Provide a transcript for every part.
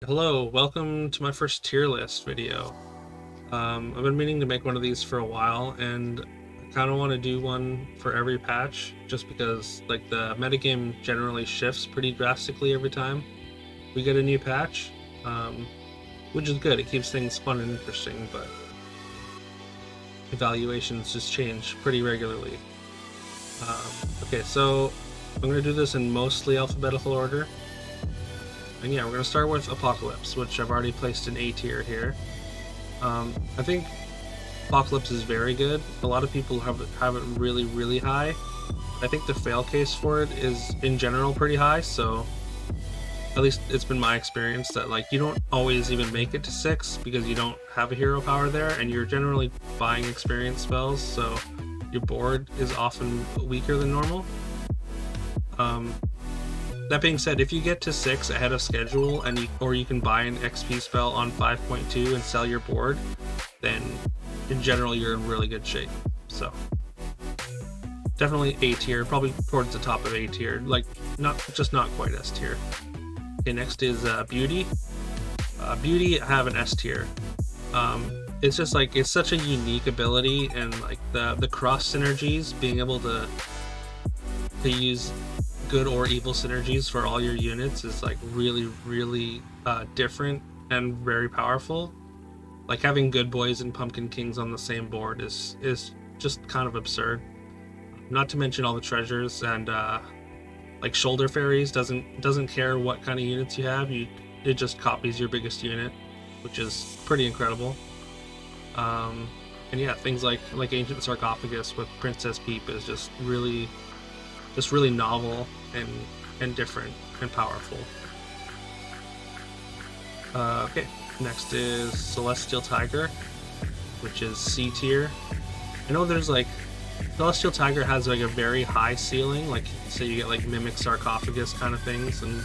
Hello, welcome to my first tier list video. I've been meaning to make one of these for a while, and I kind of want to do one for every patch, just because like the metagame generally shifts pretty drastically every time we get a new patch, which is good. It keeps things fun and interesting, but evaluations just change pretty regularly. Okay, so I'm going to do this in mostly alphabetical order. And yeah, we're going to start with Apocalypse, which I've already placed in A tier here. I think Apocalypse is very good. A lot of people have it really, really high. I think the fail case for it is, in general, pretty high, so at least it's been my experience that like you don't always even make it to 6 because you don't have a hero power there, and you're generally buying experience spells, so your board is often weaker than normal. That being said, if you get to 6 ahead of schedule, and you can buy an XP spell on 5.2 and sell your board, then in general you're in really good shape. So definitely A tier, probably towards the top of A tier, like not quite S tier. Okay, next is Beauty. Beauty I have an S tier. It's just like it's such a unique ability, and like the cross synergies, being able to use good or evil synergies for all your units is like really different and very powerful. Like having Good Boys and Pumpkin Kings on the same board is just kind of absurd. Not to mention all the treasures, and like Shoulder Fairies doesn't care what kind of units you have. It just copies your biggest unit, which is pretty incredible. And yeah, things like Ancient Sarcophagus with Princess Peep is just really novel and different and powerful. Okay, next is Celestial Tiger, which is C tier. I know there's like Celestial Tiger has like a very high ceiling, like say you get like Mimic Sarcophagus kind of things, and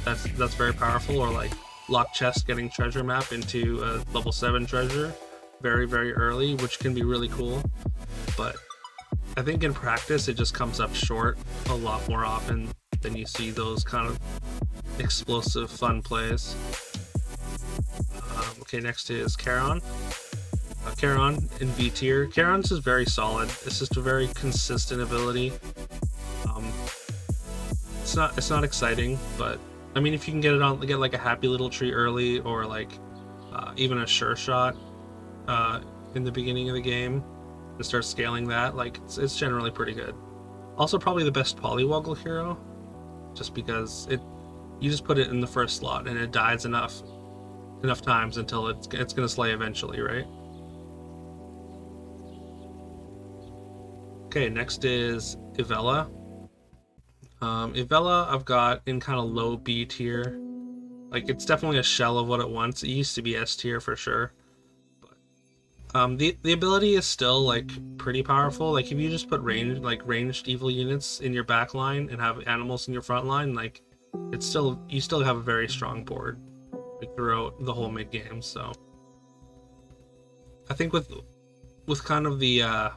that's very powerful, or like Lock Chest getting treasure map into a level 7 treasure very early, which can be really cool. But I think in practice it just comes up short a lot more often than you see those kind of explosive fun plays. Okay, next is Charon. Charon in B tier. Charon's is very solid. It's just a very consistent ability. It's not exciting, but I mean if you can get like a Happy Little Tree early, or like even a Sure Shot in the beginning of the game, and start scaling that, like it's generally pretty good. Also probably the best polywoggle hero, just because you just put it in the first slot and it dies enough times until it's gonna slay eventually, right? Okay, next is Ivella. Ivella I've got in kind of low B tier. Like it's definitely a shell of what it once. It used to be S tier for sure. The ability is still like pretty powerful. Like if you just put ranged evil units in your back line and have animals in your front line, like you still have a very strong board like throughout the whole mid game. So I think with kind of the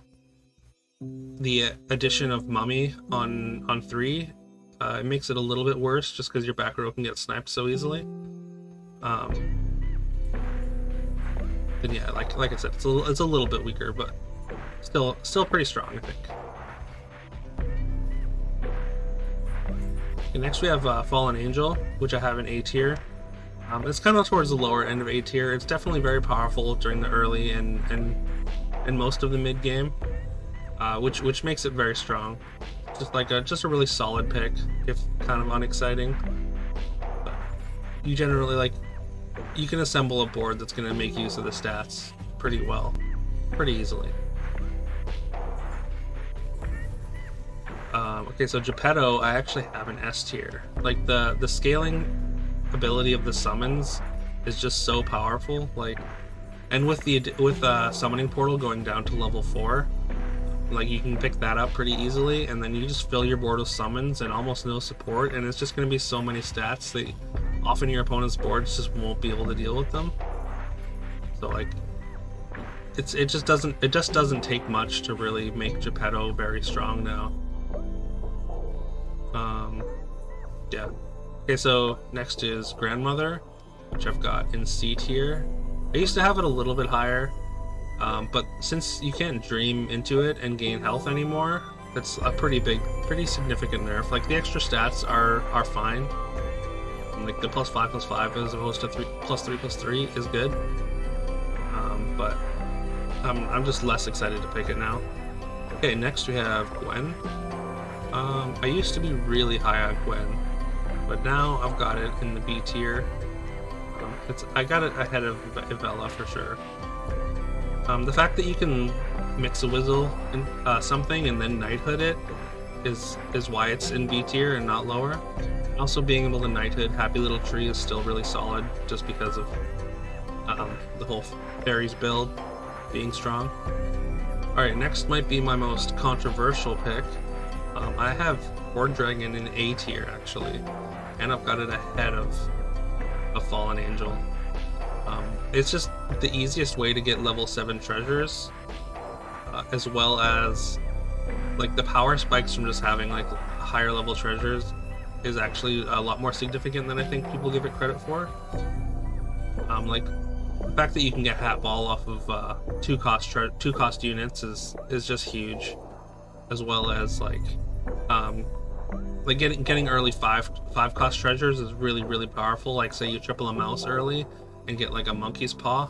addition of Mummy on 3, it makes it a little bit worse just because your back row can get sniped so easily. And yeah, like I said, it's a little bit weaker, but still pretty strong, I think. Okay, next we have Fallen Angel, which I have in A tier. It's kind of towards the lower end of A tier. It's definitely very powerful during the early and most of the mid game, which makes it very strong. Just a really solid pick, if kind of unexciting. But you generally you can assemble a board that's going to make use of the stats pretty well, pretty easily. Okay, so Gepetto I actually have an S tier. Like the scaling ability of the summons is just so powerful. Like, and with summoning portal going down to level 4, like you can pick that up pretty easily, and then you just fill your board with summons and almost no support, and it's just going to be so many stats that often your opponent's boards just won't be able to deal with them. So like it just doesn't take much to really make Gepetto very strong now. Yeah. Okay, so next is Grandmother. which I've got in C tier. I used to have it a little bit higher, but since you can't dream into it and gain health anymore, that's a pretty significant nerf. Like the extra stats are fine. Like the +5/+5 as opposed to 3+3/+3 is good. But I'm just less excited to pick it now. Okay, next we have Gwen. I used to be really high on Gwen, but now I've got it in the B tier. I got it ahead of Ivella for sure. The fact that you can mix a Whizzle and something and then knighthood it is why it's in B tier and not lower. Also, being able to knighthood Happy Little Tree is still really solid, just because of the whole fairies build being strong. Alright, next might be my most controversial pick. I have Horde Dragon in A tier actually, and I've got it ahead of a Fallen Angel. It's just the easiest way to get level 7 treasures, as well as like the power spikes from just having like higher level treasures is actually a lot more significant than I think people give it credit for. Like the fact that you can get Hat Ball off of two cost units is just huge, as well as like getting early five cost treasures is really powerful. Like say you triple a mouse early and get like a monkey's paw,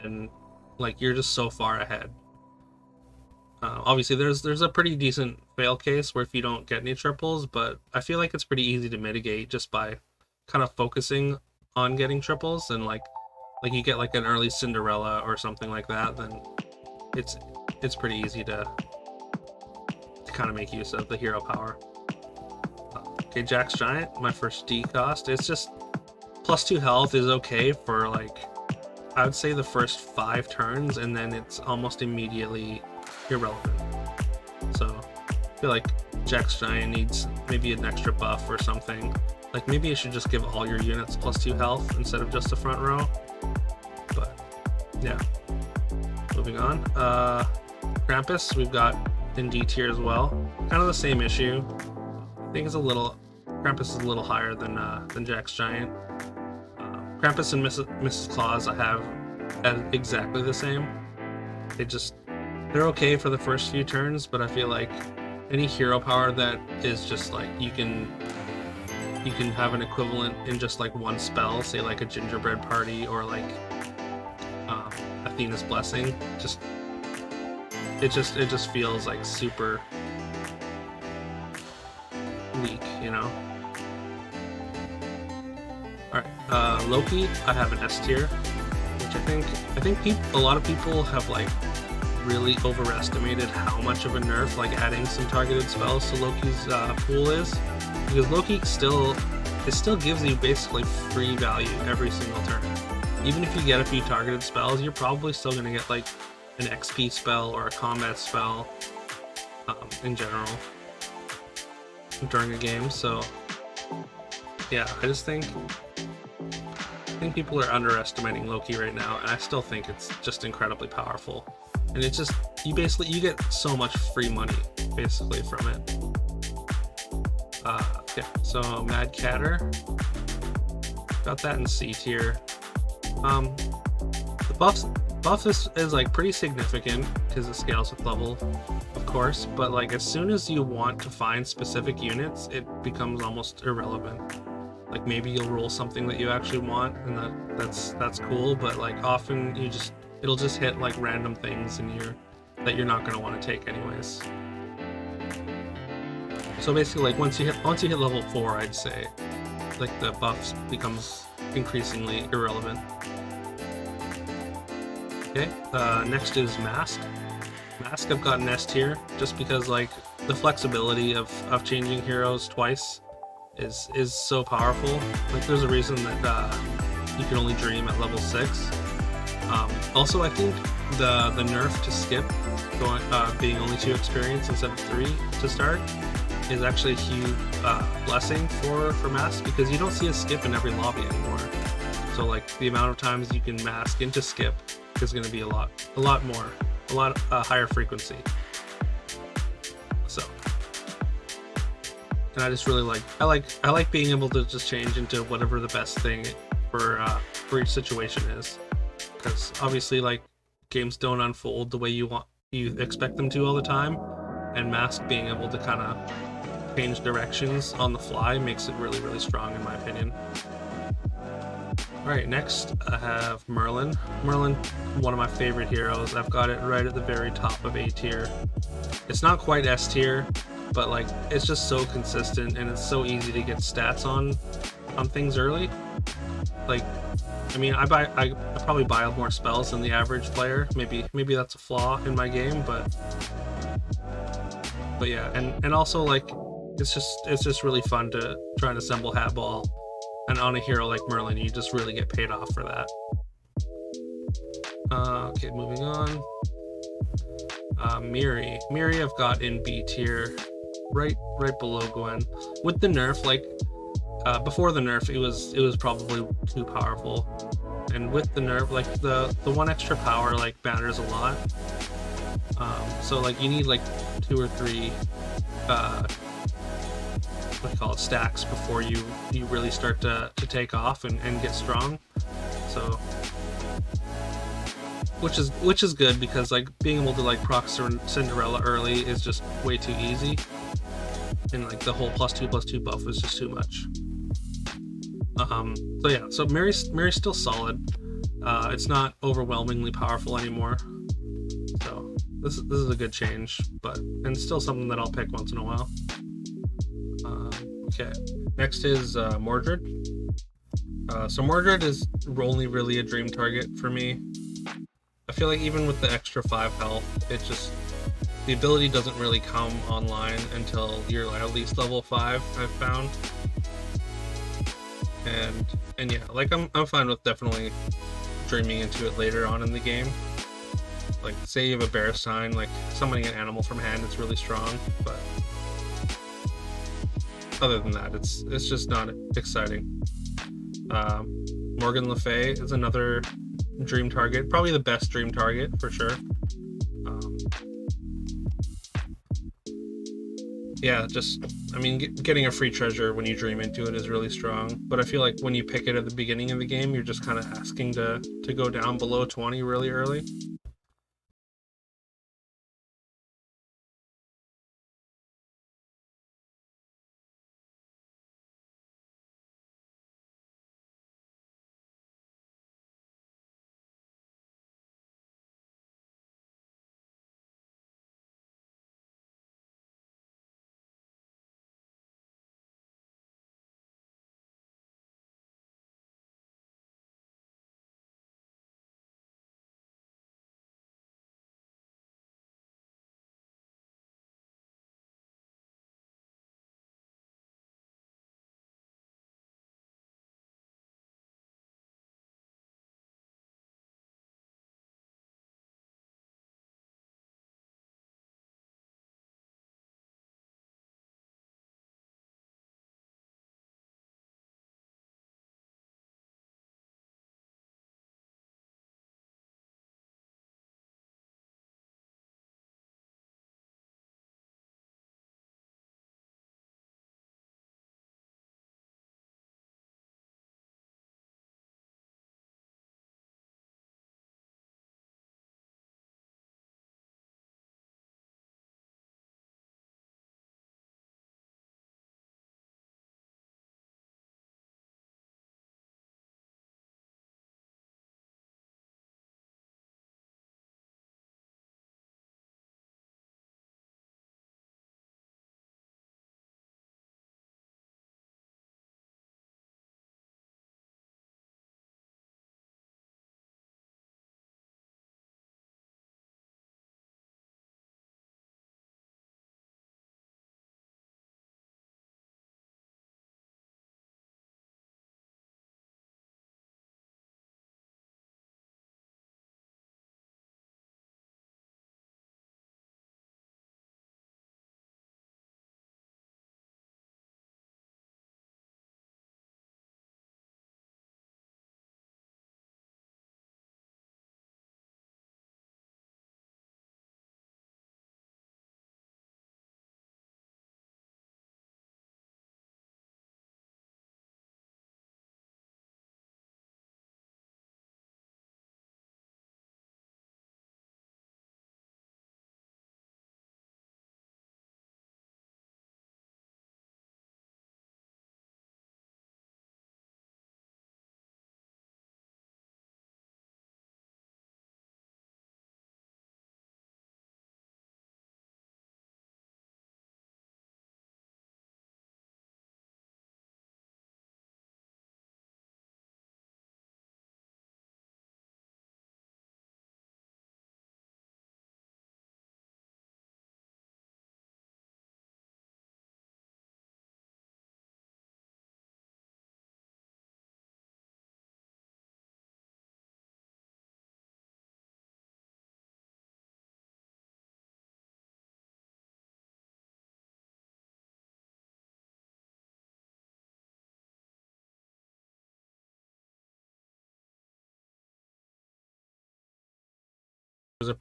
then like you're just so far ahead. Obviously there's a pretty decent fail case where if you don't get any triples, but I feel like it's pretty easy to mitigate just by kind of focusing on getting triples, and like you get like an early Cinderella or something like that, then it's pretty easy to kind of make use of the hero power. Okay, Jack's Giant, my first D cost. It's just +2 health is okay for like, I would say the first 5 turns, and then it's almost immediately irrelevant. So I feel like Jack's Giant needs maybe an extra buff or something. Like maybe you should just give all your units +2 health instead of just the front row. But yeah, moving on. Krampus we've got in D tier as well. Kind of the same issue. I think Krampus is a little higher than Jack's Giant. Krampus and Mrs. Claus I have at exactly the same. They're okay for the first few turns, but I feel like any hero power that is just like you can have an equivalent in just like one spell, say like a Gingerbread Party or like Athena's Blessing. It just feels like super weak, you know. All right, Loki I have an S tier, which I think a lot of people have like really overestimated how much of a nerf like adding some targeted spells to Loki's pool is, because Loki still gives you basically free value every single turn. Even if you get a few targeted spells, you're probably still going to get like an XP spell or a combat spell in general during a game. So yeah, I think people are underestimating Loki right now, and I still think it's just incredibly powerful. And it's just you get so much free money basically from it. Okay, so Mad Catter, got that in C tier. The buff is like pretty significant because it scales with level, of course, but like as soon as you want to find specific units, it becomes almost irrelevant. Like maybe you'll roll something that you actually want, and that's cool, but like often it'll just hit like random things that you're not going to want to take anyways. So basically, like once you hit level 4, I'd say like the buffs becomes increasingly irrelevant. Okay, next is Mask. Mask I've got an S tier just because like the flexibility of changing heroes twice is so powerful. Like there's a reason that you can only dream at level 6. Also, I think the nerf to skip being only 2 experience instead of 3 to start is actually a huge blessing for Mask, because you don't see a skip in every lobby anymore. So like the amount of times you can mask into skip is going to be a lot higher frequency. So, and I just really I like being able to just change into whatever the best thing for for each situation is, because obviously like games don't unfold the way you expect them to all the time, and Mask being able to kind of change directions on the fly makes it really, really strong in my opinion. Alright, next I have Merlin. Merlin, one of my favorite heroes. I've got it right at the very top of A tier. It's not quite S tier, but like it's just so consistent and it's so easy to get stats on things early. Like, I mean, I probably buy more spells than the average player. Maybe that's a flaw in my game, but yeah, and also like it's just really fun to try and assemble Hat Ball. And on a hero like Merlin, you just really get paid off for that. Okay, moving on. Miri. Miri I've got in B tier, right below Gwen. With the nerf, like before the nerf, it was probably too powerful, and with the nerf, like the one extra power like matters a lot. So like you need like 2 or 3 what do you call it, stacks before you really start to take off and get strong. So which is good, because like being able to like proc Cinderella early is just way too easy, and like the whole +2/+2 buff was just too much. So yeah, so Mary's still solid. It's not overwhelmingly powerful anymore, so this is a good change, and still something that I'll pick once in a while. Okay, next is Mordred. So Mordred is only really a dream target for me. I feel like even with the extra 5 health, the ability doesn't really come online until you're like at least level 5, I've found. And yeah, like I'm fine with definitely dreaming into it later on in the game. Like say you have a bear sign, like summoning an animal from hand is really strong, but other than that, it's just not exciting. Morgan Le Fay is another dream target, probably the best dream target for sure. Yeah, just, I mean, getting a free treasure when you dream into it is really strong, but I feel like when you pick it at the beginning of the game, you're just kind of asking to go down below 20 really early.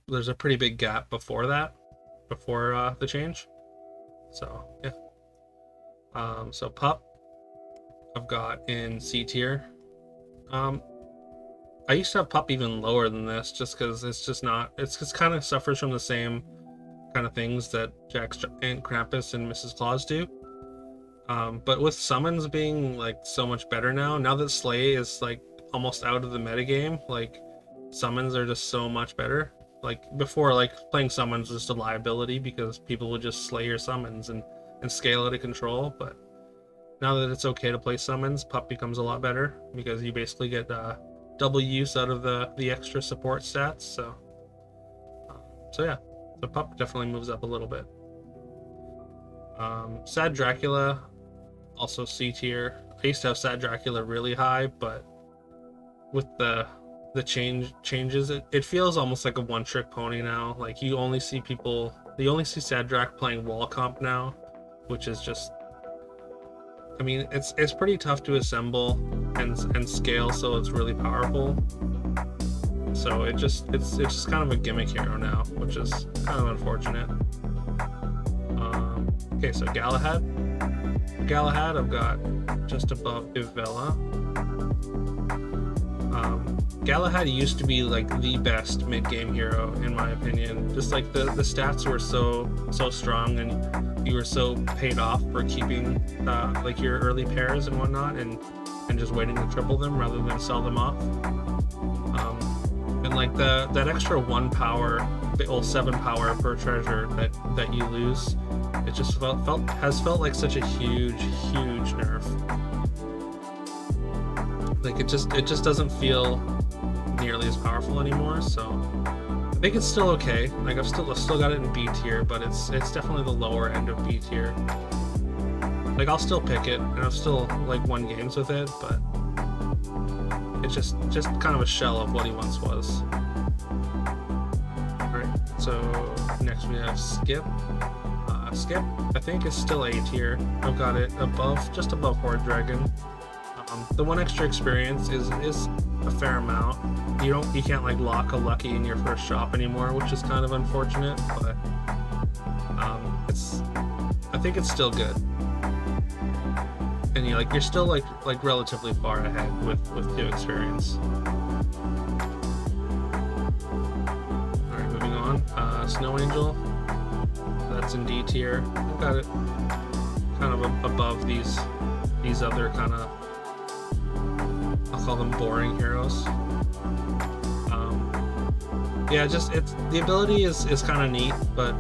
there's a pretty big gap before that, before the change. So yeah. So Pup, I've got in C tier. I used to have Pup even lower than this, just because it's just kind of suffers from the same kind of things that Jack and Krampus and Mrs. Claus do. But with summons being like so much better now that Slay is like almost out of the metagame, like summons are just so much better. Like before, like playing summons was just a liability because people would just slay your summons and scale out of control. But now that it's okay to play summons, Pup becomes a lot better because you basically get double use out of the extra support stats. So yeah, the Pup definitely moves up a little bit. Sad Dracula, also C tier. I used to have Sad Dracula really high, but with the changes, it feels almost like a one-trick pony now. Like you only see Sad Drac playing wall comp now, which is just, I mean, it's pretty tough to assemble and scale, so it's really powerful. So it's just kind of a gimmick hero now, which is kind of unfortunate. Okay, so Galahad, I've got just above Ivella. Galahad used to be like the best mid-game hero in my opinion. Just like the stats were so strong, and you were so paid off for keeping like your early pairs and whatnot, and just waiting to triple them rather than sell them off. And like that extra 1 power, well 7 power per treasure that you lose, it just has felt like such a huge nerf. Like it just doesn't feel nearly as powerful anymore. So I think it's still okay. Like I've still got it in B tier, but it's definitely the lower end of B tier. Like I'll still pick it, and I've still like won games with it, but it's just kind of a shell of what he once was. Alright, so next we have Skip. Skip, I think, is still A tier. I've got it just above Horde Dragon. The one extra experience is a fair amount. You can't like lock a lucky in your first shop anymore, which is kind of unfortunate, but I think it's still good. And you're still like relatively far ahead with 2 experience. Alright, moving on. Snow Angel, that's in D tier. I've got it kind of above these other kind of, I'll call them boring heroes. Yeah, it's the ability is kind of neat, but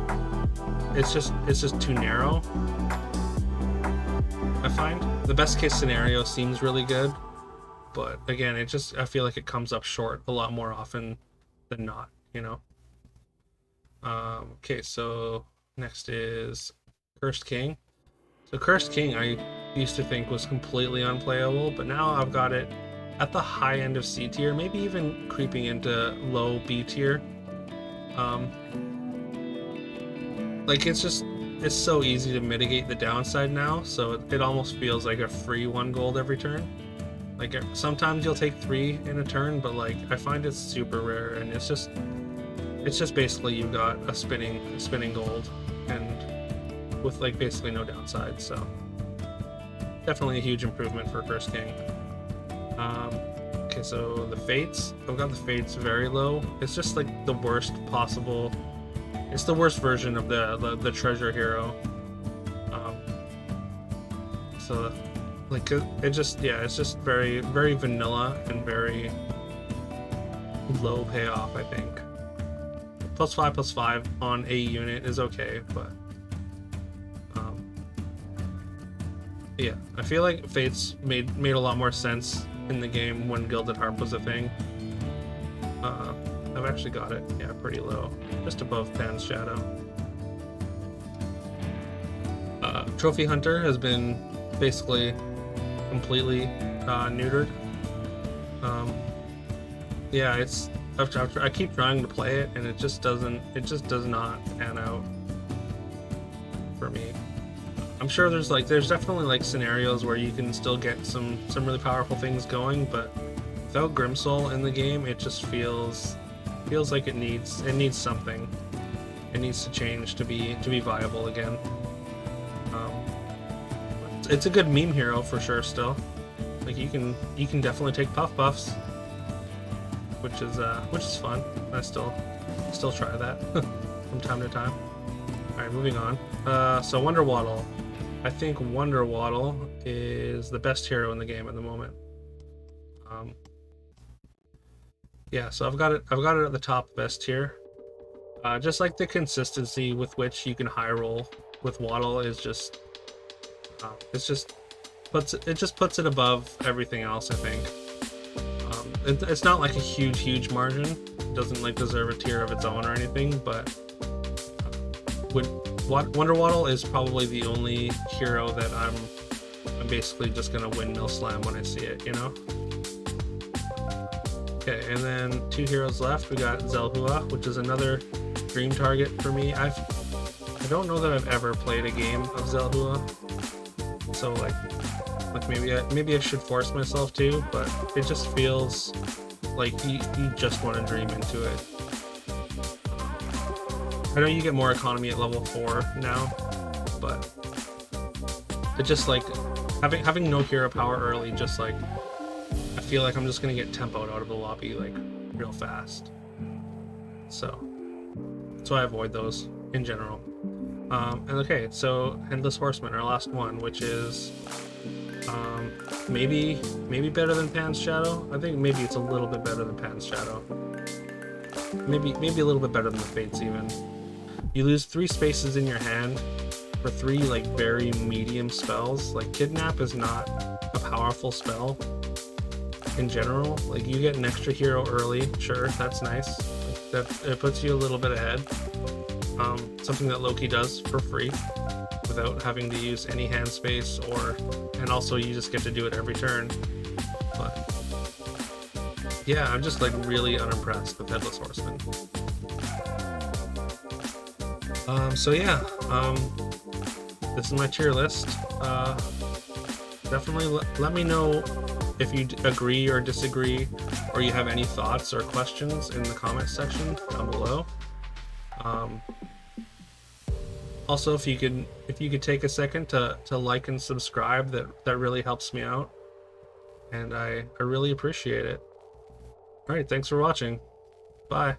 it's just too narrow. I find the best case scenario seems really good, but again, I feel like it comes up short a lot more often than not, you know. Okay, so next is Cursed King. So Cursed King I used to think was completely unplayable, but now I've got it at the high end of C tier, maybe even creeping into low B tier. Like it's so easy to mitigate the downside now, so it almost feels like a free 1 gold every turn. Like sometimes you'll take 3 in a turn, but like I find it's super rare, and it's just basically you've got a spinning gold, and with like basically no downside. So definitely a huge improvement for Cursed King. Okay, so the Fates, I've got the Fates very low. It's just like the worst possible. It's the worst version of the treasure hero. So like it's just very vanilla and very low payoff, I think. +5/+5 on a unit is okay, but yeah, I feel like Fates made a lot more sense in the game when Gilded Harp was a thing. I've actually got it, yeah, pretty low, just above Pan's Shadow. Trophy Hunter has been basically completely neutered. Yeah, I keep trying to play it, and it just does not pan out for me. I'm sure there's definitely like scenarios where you can still get some really powerful things going, but without Grimsoul in the game, it just feels feels like it needs something. It needs to change to be viable again. It's a good meme hero for sure still. Like you can definitely take puff buffs, which is fun. I still try that from time to time. All right, moving on. So Wonder Waddle. I think Wonder Waddle is the best hero in the game at the moment. Yeah, so I've got it at the top best tier. Just like the consistency with which you can high roll with Waddle is just it just puts it above everything else, I think. It's not like a huge margin. It doesn't like deserve a tier of its own or anything, but Wonder Waddle is probably the only hero that I'm basically just gonna windmill slam when I see it, you know? Okay, and then 2 heroes left. We got Zelda, which is another dream target for me. I don't know that I've ever played a game of Zelda, so like maybe I should force myself to, but it just feels like you just want to dream into it. I know you get more economy at level 4 now, but it just like having no hero power early, just like I feel like I'm just gonna get tempoed out of the lobby like real fast. So I avoid those in general. And okay, so Endless Horseman, our last one, which is maybe better than Pan's Shadow. I think maybe it's a little bit better than Pan's Shadow. Maybe a little bit better than the Fates even. You lose 3 spaces in your hand for 3 like very medium spells. Like Kidnap is not a powerful spell in general. Like you get an extra hero early, sure, that's nice. That it puts you a little bit ahead. Something that Loki does for free without having to use any hand space, and also you just get to do it every turn. But yeah, I'm just like really unimpressed with Headless Horseman. So yeah, this is my tier list. Definitely let me know if you agree or disagree, or you have any thoughts or questions in the comments section down below. Also, if you could take a second to like and subscribe, that really helps me out, and I really appreciate it. All right, thanks for watching. Bye.